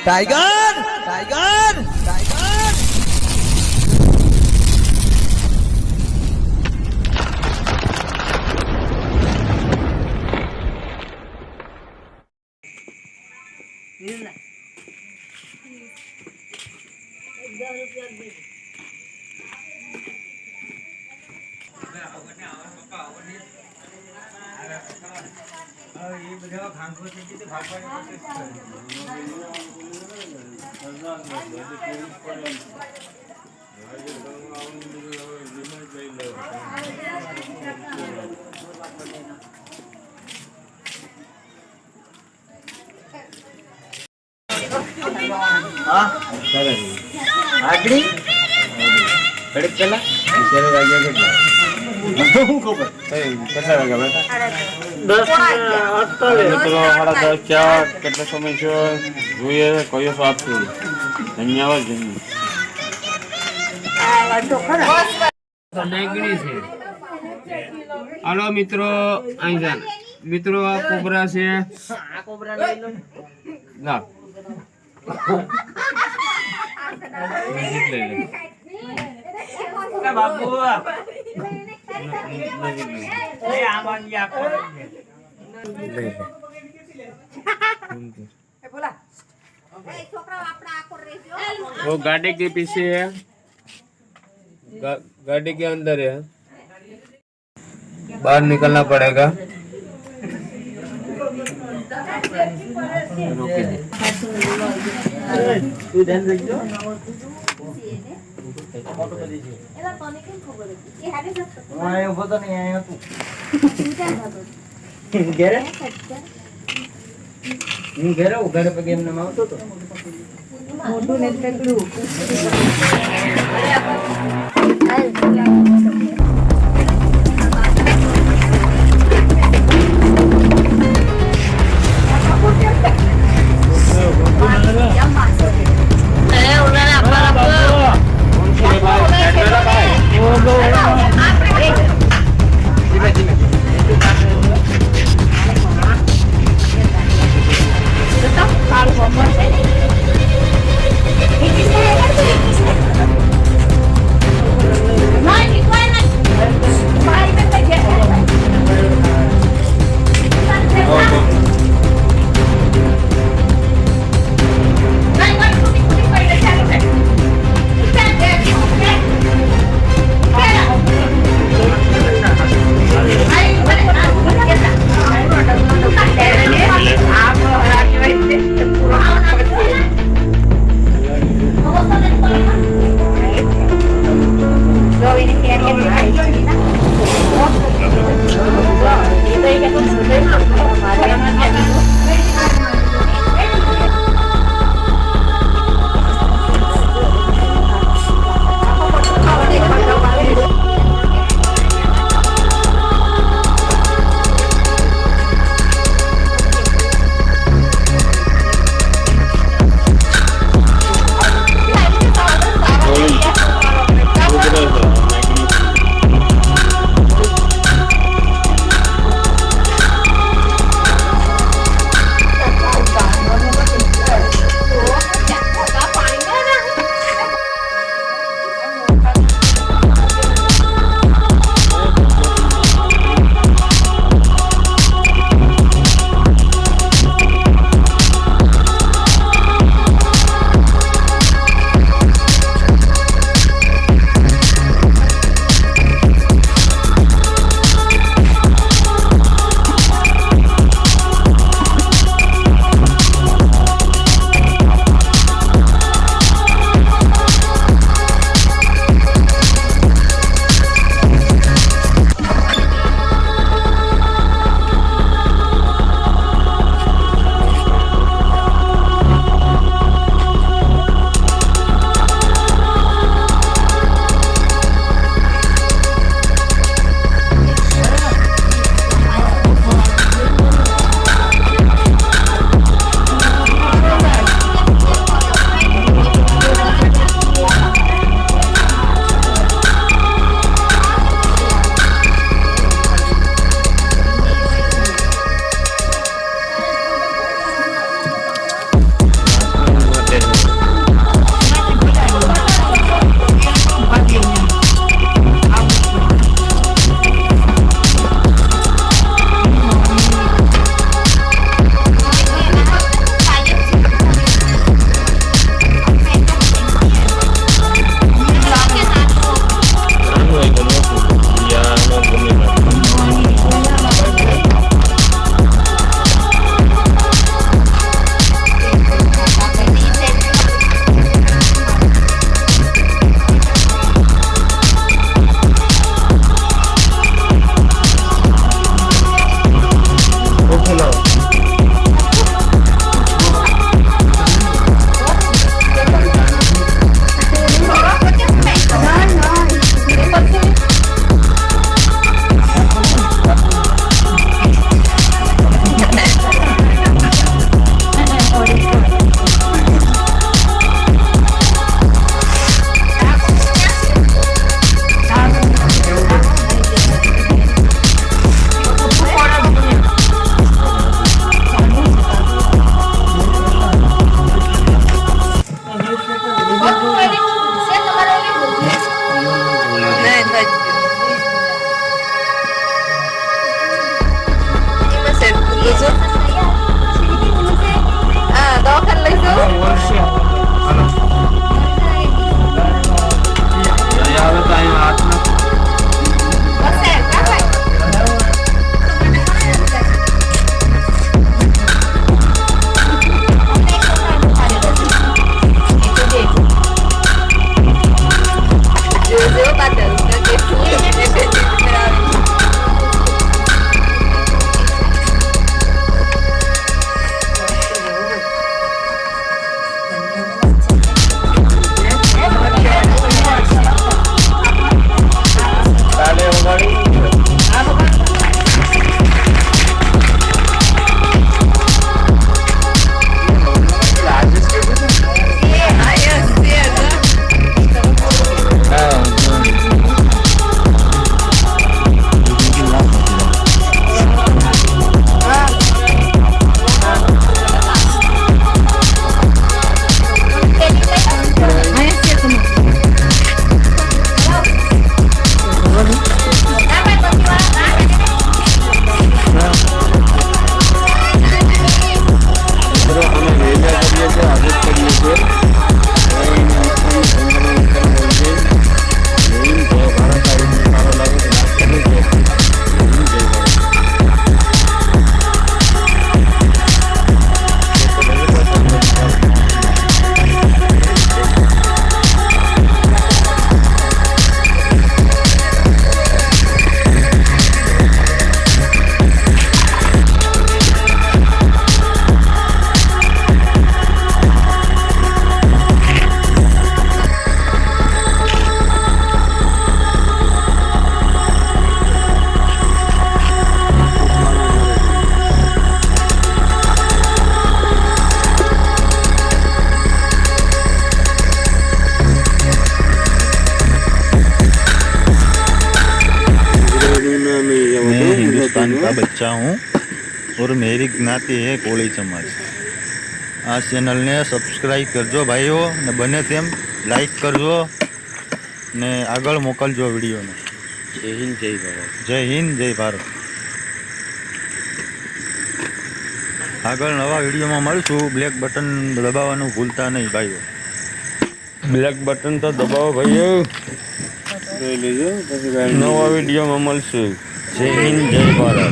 Tiger tiger tiger આગળી ઘડીક પેલા કેટલા વાગ્યા કેટલો સમય છે જોઈએ કયો સ્વાદ છે ધન્યવાદ હાલો મિત્રો અહીં જાને મિત્રો આ કોબરા છે ના બાબુ वो गाड़ी के पीछे है गाड़ी के अंदर है बाहर निकलना पड़ेगा ઘરે પગે એમને આવતો હતો મોટું ને તકડું का बच्चा हूँ और मेरी ज्ञाति है कोળી समाज। आ चैनल ने सब्सक्राइब करजो भाईओ ने बने तेम लाइक करजो ने आगळ मोकलजो विडियो ने। જય હિન્દ જય ભારત. जय हिंद जय भारत। આગળ નવા વિડીયોમાં મળશું। બ્લેક બટન દબાવવાનું ભૂલતા નહીં ભાઈઓ। બ્લેક બટન તો દબાવો ભાઈઓ. જોઈ લેજો પછી નવા વિડીયોમાં મળશે. જય હિન્દ જય ભારત.